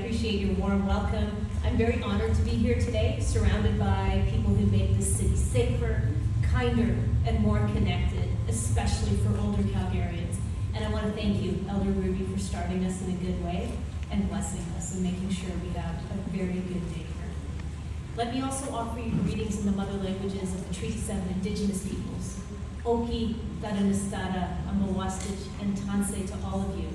appreciate your warm welcome. I'm very honored to be here today, surrounded by people who make this city safer, kinder, and more connected, especially for older Calgarians. And I want to thank you, Elder Ruby, for starting us in a good way and blessing us and making sure we have a very good day here. Let me also offer you greetings in the mother languages of the Treaty 7 Indigenous peoples. Oki, Taranistara, Amawastich, and Tansei to all of you.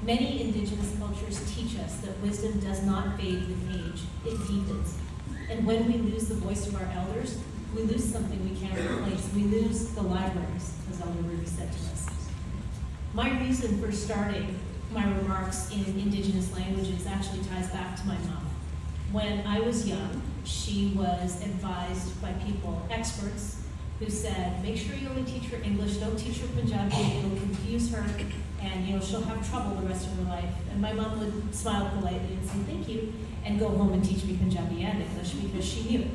Many Indigenous cultures teach us that wisdom does not fade with age, it deepens. And when we lose the voice of our elders, we lose something we can't replace. We lose the libraries, as Elder Ruby said to us. My reason for starting my remarks in Indigenous languages actually ties back to my mom. When I was young, she was advised by people, experts, who said, make sure you only teach her English, don't teach her Punjabi, it'll confuse her, and she'll have trouble the rest of her life. And my mom would smile politely and say, thank you, and go home and teach me Punjabi and English because she knew.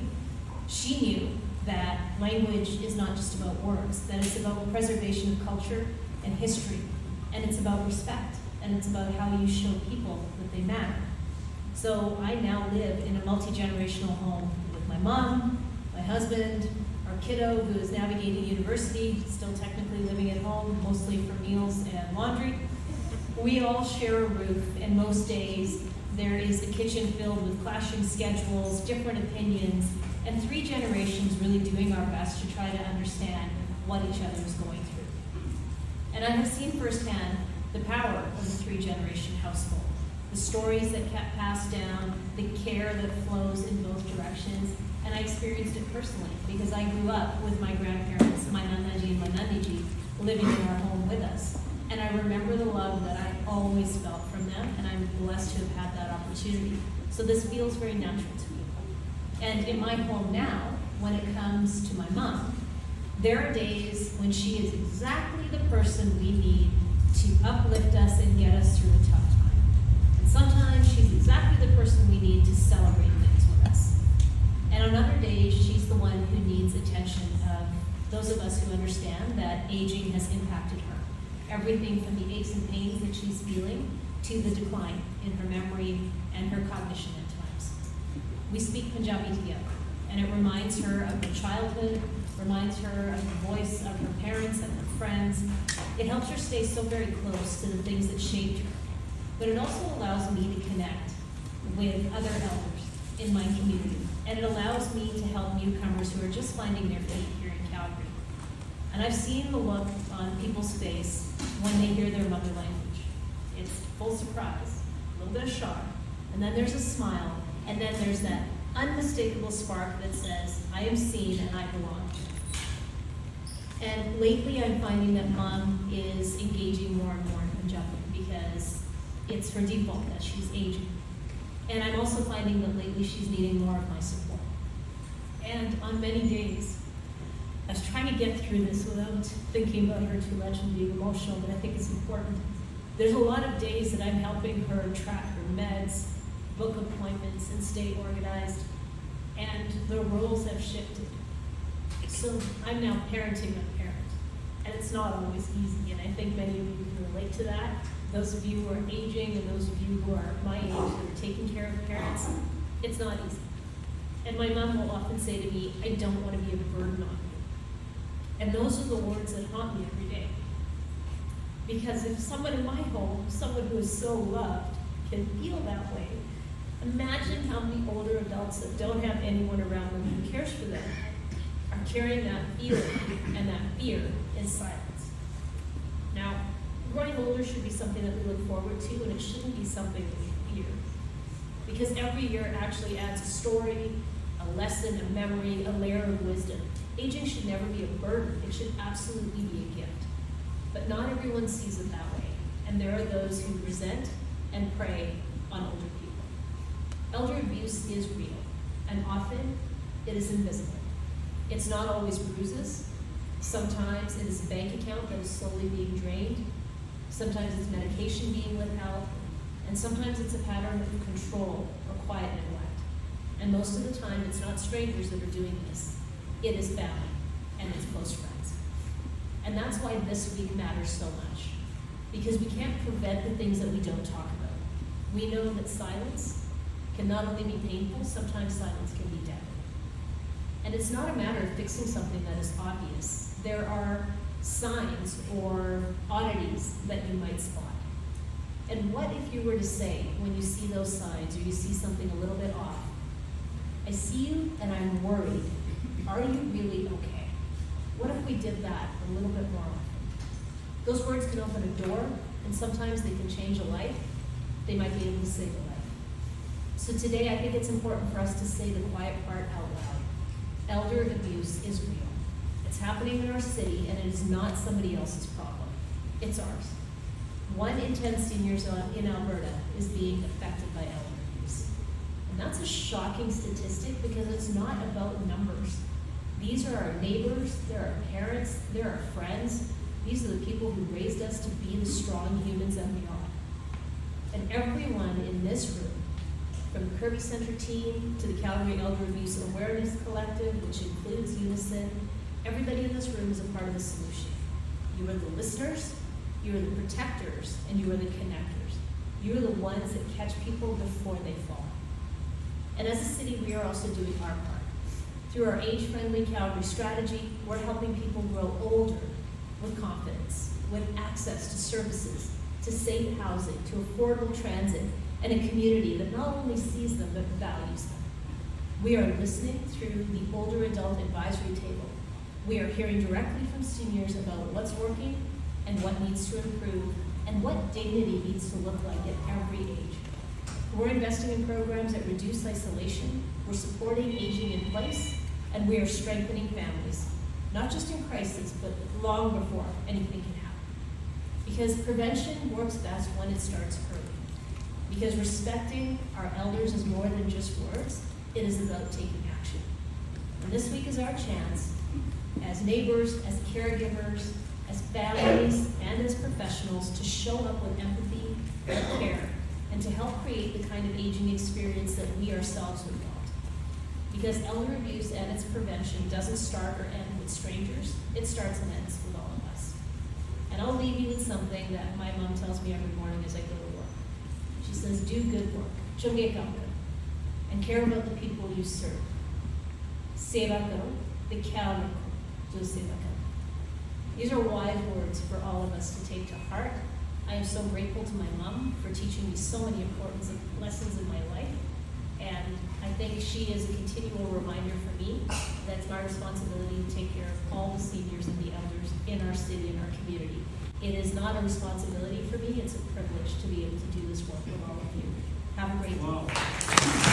She knew that language is not just about words, that it's about preservation of culture and history, and it's about respect, and it's about how you show people that they matter. So I now live in a multi-generational home with my mom, my husband, our kiddo who is navigating university, still technically living at home, mostly for meals and laundry. We all share a roof, and most days there is a kitchen filled with clashing schedules, different opinions, and 3 generations really doing our best to try to understand what each other is going through. And I have seen firsthand the power of the 3-generation household, the stories that get passed down, the care that flows in both directions, and I experienced it personally because I grew up with my grandparents, my nanaji and my nandiji, living in our home with us. And I remember the love that I always felt from them, and I'm blessed to have had that opportunity. So this feels very natural to me. And in my home now, when it comes to my mom, there are days when she is exactly the person we need to uplift us and get us through a tough time. And sometimes she's exactly the person we need to celebrate things with us. And on other days, she's the one who needs attention of those of us who understand that aging has impacted her. Everything from the aches and pains that she's feeling to the decline in her memory and her cognition at times. We speak Punjabi together, and it reminds her of her childhood, reminds her of the voice of her parents and her friends. It helps her stay so very close to the things that shaped her. But it also allows me to connect with other elders in my community. And it allows me to help newcomers who are just finding their feet here in Calgary. And I've seen the look on people's face when they hear their mother language. It's full surprise, a little bit of shock, and then there's a smile, and then there's that unmistakable spark that says, I am seen and I belong. And lately I'm finding that Mom is engaging more and more in Punjabi because it's her default that she's aging. And I'm also finding that lately she's needing more of my support. And on many days, I was trying to get through this without thinking about her too much and being emotional, but I think it's important. There's a lot of days that I'm helping her track her meds, book appointments, and stay organized, and the roles have shifted. So I'm now parenting a parent, and it's not always easy, and I think many of you can relate to that. Those of you who are aging and those of you who are my age who are taking care of parents, it's not easy. And my mom will often say to me, I don't want to be a burden on you. And those are the words that haunt me every day. Because if someone in my home, someone who is so loved, can feel that way, imagine how many older adults that don't have anyone around them who cares for them are carrying that feeling and that fear in silence. Now, growing older should be something that we look forward to, and it shouldn't be something that we fear. Because every year actually adds a story, a lesson, a memory, a layer of wisdom. Aging should never be a burden. It should absolutely be a gift. But not everyone sees it that way, and there are those who resent and prey on older people. Elder abuse is real, and often it is invisible. It's not always bruises. Sometimes it is a bank account that is slowly being drained. Sometimes it's medication being withheld, and sometimes it's a pattern of control or quiet neglect. And most of the time, it's not strangers that are doing this. It is family, and it's close friends. And that's why this week matters so much, because we can't prevent the things that we don't talk about. We know that silence can not only be painful, sometimes silence can be deadly. And it's not a matter of fixing something that is obvious. There are signs or oddities that you might spot. And what if you were to say, when you see those signs or you see something a little bit off, I see you and I'm worried. Are you really okay? What if we did that a little bit more often? Those words can open a door, and sometimes they can change a life. They might be able to save a life. So today I think it's important for us to say the quiet part out loud. Elder abuse is real. It's happening in our city, and it is not somebody else's problem. It's ours. 1 in 10 seniors in Alberta is being affected by elder abuse. And that's a shocking statistic because it's not about numbers. These are our neighbors, they're our parents, they're our friends. These are the people who raised us to be the strong humans that we are. And everyone in this room, from the Kirby Centre team to the Calgary Elder Abuse Awareness Collective, which includes Unison, everybody in this room is a part of the solution. You are the listeners, you are the protectors, and you are the connectors. You are the ones that catch people before they fall. And as a city, we are also doing our part. Through our age-friendly Calgary strategy, we're helping people grow older with confidence, with access to services, to safe housing, to affordable transit, and a community that not only sees them, but values them. We are listening through the Older Adult Advisory Table. We are hearing directly from seniors about what's working and what needs to improve, and what dignity needs to look like at every age. We're investing in programs that reduce isolation, we're supporting aging in place, and we are strengthening families, not just in crisis, but long before anything can happen. Because prevention works best when it starts early. Because respecting our elders is more than just words, it is about taking action. And this week is our chance, as neighbors, as caregivers, as families, and as professionals, to show up with empathy and care, and to help create the kind of aging experience that we ourselves would want. Because elder abuse and its prevention doesn't start or end with strangers, it starts and ends with all of us. And I'll leave you with something that my mom tells me every morning as I go to work. She says, do good work, and care about the people you serve. These are wise words for all of us to take to heart. I am so grateful to my mom for teaching me so many important lessons in my life. And I think she is a continual reminder for me that it's my responsibility to take care of all the seniors and the elders in our city and our community. It is not a responsibility for me, it's a privilege to be able to do this work with all of you. Have a great day.